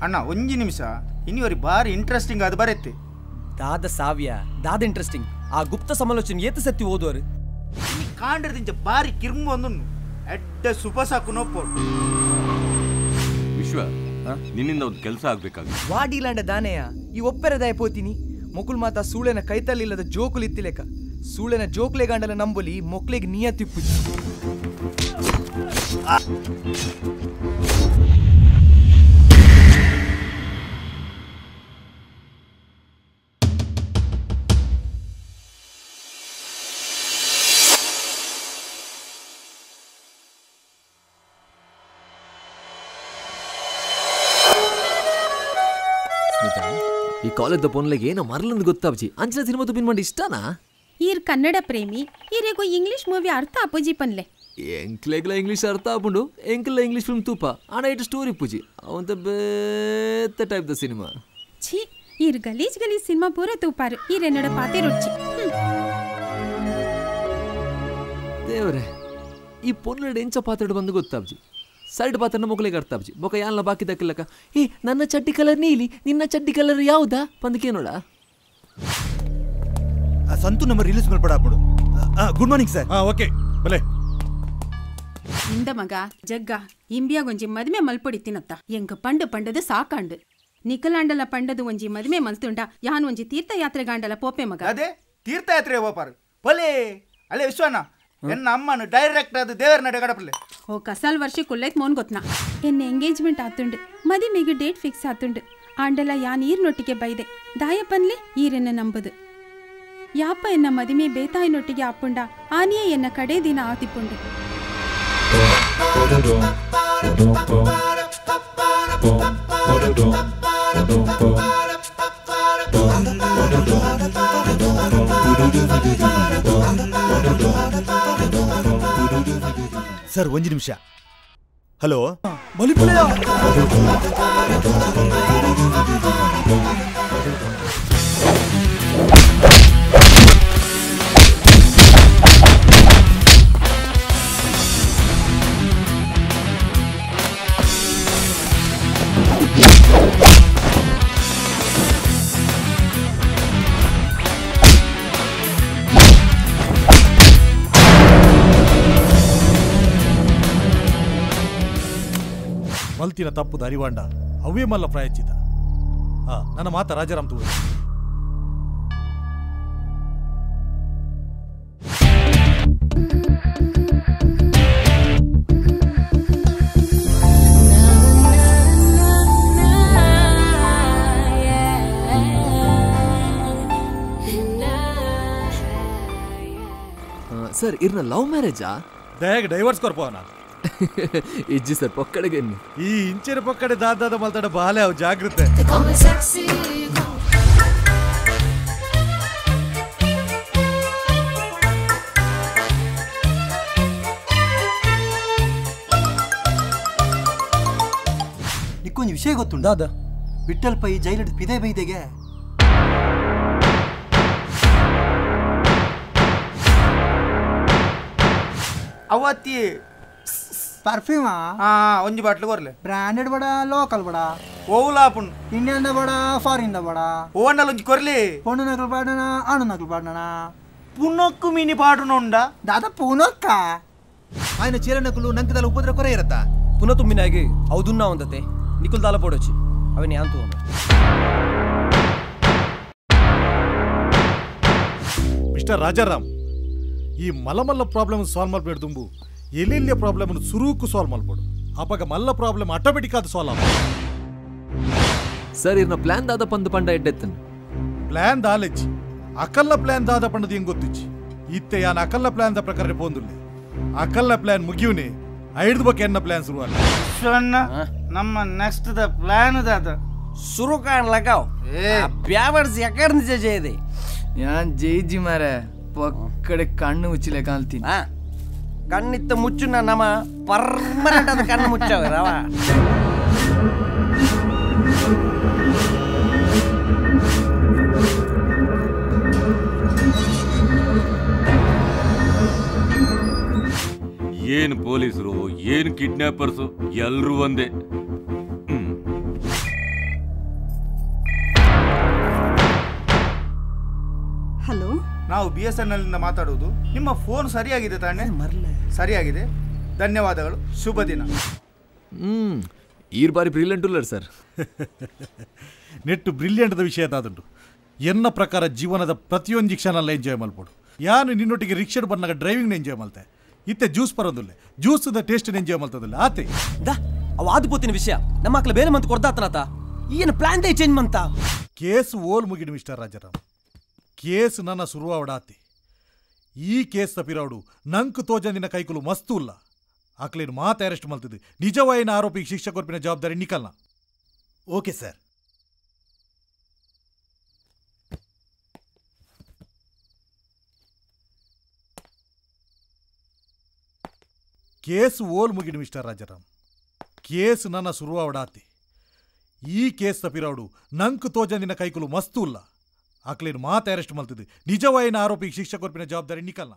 ಅಣ್ಣ ಒಂಜಿ ನಿಮಿಷ ಇನ್ನಿವರಿ ಬಾರಿ ಇಂಟ್ರೆಸ್ಟಿಂಗ್ ಅದು ಬರುತ್ತೆ ದಾದ ಸಾವ್ಯ ದಾದ ಇಂಟ್ರೆಸ್ಟಿಂಗ್ ಆ ಗುಪ್ತ ಸಮಾಲೋಚನೆ ಏತ ಸತ್ತಿ ಓದುವರು ಕಾಂಡ್ರದಿಂಚ ಬಾರಿ ಕಿರ್ಮು ಒಂದು ಎಡ್ಡ ಸುಪ ಸಾಕು ನೋಪೋಡು ವಿಶ್ವ ನಿನ್ನಿಂದ ಒಂದು ಕೆಲಸ ಆಗ್ಬೇಕಾಗಿ ವಾಡಿಲಾಂಡ ದಾನೆಯ ಈ ಒಪ್ಪೆರದಾಯ ಪೋತೀನಿ ಮೊಕುಲ್ ಮಾತಾ ಸೂಳೆನ ಕೈತಲ್ಲಿಲ್ಲದ ಜೋಕುಲು ಇತ್ತಿಲೆಕ ಸೂಳೆನ ಜೋಕ್ಲೆ ಗಾಂಡಲ ನಂಬೊಲಿ ಮೊಕ್ಲೆಗೆ ನಿಯ ತಿಪ್ಪುಜಿ ಈ ಕಾಲೇಜ್ ಪೊನ್ಲೆಗೆ ಏನೋ ಮರಲೊಂದು ಗೊತ್ತಾಪ್ಜಿ ಅಂಚಿನ ಸಿನಿಮಾ ತುಪ್ಪಿನ ಮಾಡಿ ಇಷ್ಟನಾ ಈರ್ ಕನ್ನಡ ಪ್ರೇಮಿ ಈರೆಗೋ ಇಂಗ್ಲಿಷ್ ಮೂವಿ ಅರ್ಥ ಆಪುಜಿ ಪನ್ಲೆ ಎಂಕ್ಲೆಗ್ಲ ಇಂಗ್ಲಿಷ್ ಅರ್ಥ ಆಪುಂಡು ಎಂಕ್ಲ ಇಂಗ್ಲಿಷ್ ಫಿಲ್ಮ್ ತೂಪ ಆಣ ಇಟ್ಟು ಸ್ಟೋರಿ ಪೂಜಿ ಅವಂತ ಬೇತ ಟೈಪ್ ದ ಸಿನಿಮಾ ಛೀ ಈರ್ ಗಲೀಜ್ ಸಿನಿಮಾ ಪೂರ ತೂಪಾರು ಈರೆನ್ನಡ ಪಾತೆ ರುಚಿ ದೇವ್ರೆ ಈ ಪೊನ್ಲೆಡ್ ಎಂಚ ಪಾತ್ರೆಡು ಬಂದು ಗೊತ್ತಾಪ್ಜಿ ಸೈಡ್ ಪಾತ್ರನ ಮೊಗಲಿಗೆ ಅರ್ಥಾಪ್ಜಿ ಬೊಕ ಯಾಲ್ನ ಬಾಕಿ ದಕ್ಕಿಲ್ಲಕ ನನ್ನ ಚಡ್ಡಿ ಕಲರ್ ನೀಲಿ ನಿನ್ನ ಚಡ್ಡಿ ಕಲರ್ ಯಾವುದಾ ಪಂದಕ್ಕೆ ನೋಡ ಸಂತು ನಮ್ಮ ರಿಲೀಸ್ ಮೇಲೆ ಪಡಾಪಡು ಗುಡ್ ಮಾರ್ನಿಂಗ್ ಸರ್ ಓಕೆ ಬಲೆ ಇಂದ ಮಗ ಜಗ್ಗ ಇಂಬಿಯಾಗೊಂಜಿ ಮದುವೆ ಮಲ್ಪೊಡಿತಿನತ್ತ ಎಂಕ ಪಂಡದು ಸಾಕಾಂಡು ನಿಕಲಾಂಡಲ ಪಂಡದು ಒಂಜಿ ಮದುವೆ ಮಲ್ತುಂಡ ಯಾನ್ ಒಂಜಿ ತೀರ್ಥಯಾತ್ರೆಗಾಂಡಲ ಪೋಪೆ ಮಗ ಅದೇ ತೀರ್ಥಯಾತ್ರೆ ಹೋಪಾರು ಬಲೆ ಅಲ್ಲೇ ವಿಶ್ವನ ಎನ್ನ ಅಮ್ಮನು ಡೈರೆಕ್ಟ್ ಅದು ದೇವರ ನಡೆ ಗಡಪಲೆ ಓ ಕಸಾಲ್ ವರ್ಷ ಕುಲ್ಲೈತ್ ಮೋನ್ ಗೊತ್ನಾ ಎನ್ನ ಎಂಗೇಜ್ಮೆಂಟ್ ಆತುಂಡು ಮದಿಮೆಗೆ ಡೇಟ್ ಫಿಕ್ಸ್ ಆತುಂಡು ಆಂಡಲ ಯಾನ್ ಈರ್ನೊಟ್ಟಿಗೆ ಬೈದೆ ದಾಯಪನ್ಲೆ ಈರೆನ್ನ ನಂಬುದು ಯಾಪ ಎನ್ನ ಮದಿಮೆ ಬೇತಾಯಿನೊಟ್ಟಿಗೆ ಆಪುಂಡ ಆನಿಯೇ ಎನ್ನ ಕಡೆ ದಿನ ಆತಿಪುಂಡು ಸರ್ ಒಂಜಿ ನಿಮಿಷ ಹಲೋ ಮಲ್ತಿನ ತಪ್ಪು ಅರಿವಾಂಡ ಅವೇ ಮಲ್ಲ ಪ್ರಾಯಚಿತ ನನ್ನ ಮಾತ ರಾಜಾರಾಮ್ ತೂ ಸರ್ ಇರ್ನ ಲವ್ ಮ್ಯಾರೇಜಾ ದಯಾಗ ಡೈವರ್ಸ್ ಕೊರ್ಪವನ ಇಜ್ಜಿ ಸರ್ ಪೊಕ್ಕಡೆಗೆ ಈ ಇಂಚಿನ ಪಕ್ಕಡೆ ದಾದಾದ ಮಲ್ತಾಡ ಬಾಲೆ ಅವು ಜಾಗ್ರತೆ ನಿಕ್ಕೊಂದು ವಿಷಯ ಗೊತ್ತುಂಟು ದಾದ ವಿಠಲ್ ಪೈ ಜೈಲಡ್ ಪಿದೆ ಬೈದೆಗೆ ಅವತ್ತಿ ಪರ್ಫ್ಯೂಮಾ ಒಂಜಿ ಬಾಟ್ಲು ಕೊರ್ಲೆ ಬ್ರಾಂಡೆಡ್ ಬಡ ಲೋಕಲ್ ಬಡ ಓವುಲಾಪುನ್ ಇಂಡಿಯನ್ ಬಡ ಫಾರಿನ್ ಬಡ ಓವಣ್ಣಲ್ ಒಂಜಿ ಕೊರ್ಲಿ ಪೊಣ್ಣು ನಕಲು ಪಾಡಣ ಅಣು ನಕಲು ಪಾಡಣ ಪುನಕ್ಕು ಮೀನಿ ಪಾಡುನುಂಡ ದಾದ ಪೂನಕ್ಕ ఆయన చీరనకులు నంకదల ఉపద్ర కొర ఇరత పున తుమ్మినాగి అవుదున్నా ఉందతే నికుల్ దాల పోడొచ్చి అవని యాంతు ಮಿಸ್ಟರ್ ರಾಜಾರಾಮ್ ಈ ಮಲ್ಲ ಪ್ರಾಬ್ಲಮ್ ಸಾಲ್ವ್ ಮಾಡ್ಬೇಡ ತುಂಬು ಎಲ್ಲೆಲ್ಲಿಯ ಪ್ರಾಬ್ಲಮ್ ಸುರೂಕು ಸಾಲ್ವ್ ಮಾಡ್ಬೋಡು ಅವಾಗ ಮಲ್ಲ ಪ್ರಾಬ್ಲಮ್ ಆಟೋಮೆಟಿಕ್ ಆದ ಸಾಲ್ವ್ ಆಗ ಸರ್ ಇರ್ನ ಪ್ಲಾನ್ ದಾದ ಪಂದು ಪಂಡ ಎಡ್ಡೆತ್ತನ್ ಪ್ಲಾನ್ ದಾಲೆಜ್ಜಿ ಅಕಲ್ಲ ಪ್ಲಾನ್ ದಾದ ಪಂಡದು ಹೆಂಗ್ ಗೊತ್ತಿಚ್ಚಿ ಇತ್ತೆ ಯಾನ್ ಅಕಲ್ಲ ಪ್ಲಾನ್ ದ ಪ್ರಕಾರ ಪೋಂದುಲ್ಲೆ ಅಕಲ್ಲ ಪ್ಲಾನ್ ಮುಗಿಯುನೆ ಐದು ಬಗ್ಗೆ ಎನ್ನ ಪ್ಲಾನ್ ಶುರು ವಿಶ್ವಣ್ಣ ನಮ್ಮ ನೆಕ್ಸ್ಟ್ ದ ಪ್ಲಾನ್ ದಾದ सुरू कान लगाव ಬ್ಯಾವರ್ಸ್ ಯಾಕರ್ ನಿಜ ಜಯದೆ ഞാൻ ജയിജി മാരെ പൊക്കടെ കണ്ണ് മുച്ചിലെ കാലത്തി ಕಣ್ಣಿತ್ತ ಮುಚ್ಚುನ ನಮ್ಮ ಪರ್ಮನೆಂಟ್ ಅದ ಕಣ್ಣು ಮುಚ್ಚವ ರವ ಏನು ಪೊಲೀಸರು ಏನು ಕಿಡ್ನಾಪರ್ಸು ಎಲ್ಲರೂ ಒಂದೇ ನಾವು BSNL ಇಂದ ಮಾತಾಡುವುದು. ನಿಮ್ಮ ಫೋನ್ ಸರಿಯಾಗಿದೆ ತಾನೆ? ಸರಿಯಾಗಿದೆ, ಧನ್ಯವಾದಗಳು, ಶುಭ ದಿನ. ಈರ್ ಬಾರಿ ಬ್ರಿಲಿಯಂಟ್ ಉಲ್ಲರ್ ಸರ್. ನೆಟ್ಟು ಬ್ರಿಲಿಯಂಟ್ದ ವಿಷಯ ಅದುಂಟು. ಎನ್ನ ಪ್ರಕಾರ ಜೀವನದ ಪ್ರತಿಯೊಂದು ಕ್ಷಣಲ್ಲ ಎಂಜಾಯ್ ಮಲ್ಪೋಡು. ಯಾನು ನಿನ್ನೊಟ್ಟಿಗೆ ರಿಕ್ಷಾಡ್ ಬಂದಾಗ ಡ್ರೈವಿಂಗ್ ಎಂಜಾಯ್ ಮಲ್ತೆ, ಇತ್ತೆ ಜ್ಯೂಸ್ ಬರೋದಿಲ್ಲ, ಜ್ಯೂಸ್ದ ಟೇಸ್ಟ್ ಎಂಜಾಯ್ ಮಲ್ತದಿಲ್ಲ ಆತೆ. ಅವು ಆದ್ಪೋತಿನ ವಿಷಯ ನಮ್ಮ ಮಕ್ಳು ಬೇರೆ ಮಂತ್ ಕೊಡ್ದಾತನತ ಏನು ಪ್ಲಾನ್ ದೇ ಚೇಂಜ್ ಮಂತ. ಕೇಸ್ ಓಲ್ ಮುಗಿಡು ಮಿಸ್ಟರ್ ರಾಜಾರಾಮ್. ಕೇಸ್ ನನ್ನ ಶುರುವಾವಡಾತಿ. ಈ ಕೇಸ್ ತಪ್ಪಿರಾವಡು ನಂಕು ತೋಜಂದಿನ ಕೈಕುಲು ಮಸ್ತು ಇಲ್ಲ. ಆಕ್ಲೇನು ಮಾತು ಅರೆಸ್ಟ್ ಮಲ್ತದೆ. ನಿಜವಾಯಿನ ಆರೋಪಿಗೆ ಶಿಕ್ಷೆ ಕೊರ್ಪಿನ ಜವಾಬ್ದಾರಿ ನಿಕಲ್ನ. Okay sir. ಕೇಸ್ ಓಲ್ ಮುಗಿಡು ಮಿಸ್ಟರ್ ರಾಜಾರಾಮ್. ಕೇಸ್ ನನ್ನ ಶುರುವಾವಡಾತಿ. ಈ ಕೇಸ್ ತಪ್ಪಿರಾವಡು ನಂಕು ತೋಜಂದಿನ ಕೈಕುಲು ಮಸ್ತು ಇಲ್ಲ. ಆಕ್ಲೇನು ಮಾತು ಅರೆಸ್ಟ್ ಮಲ್ತದೆ. ನಿಜವಾಯಿನ ಆರೋಪಿಗೆ ಶಿಕ್ಷೆ ಕೊರ್ಪಿನ ಜವಾಬ್ದಾರಿ ನಿಕಲ್ನ.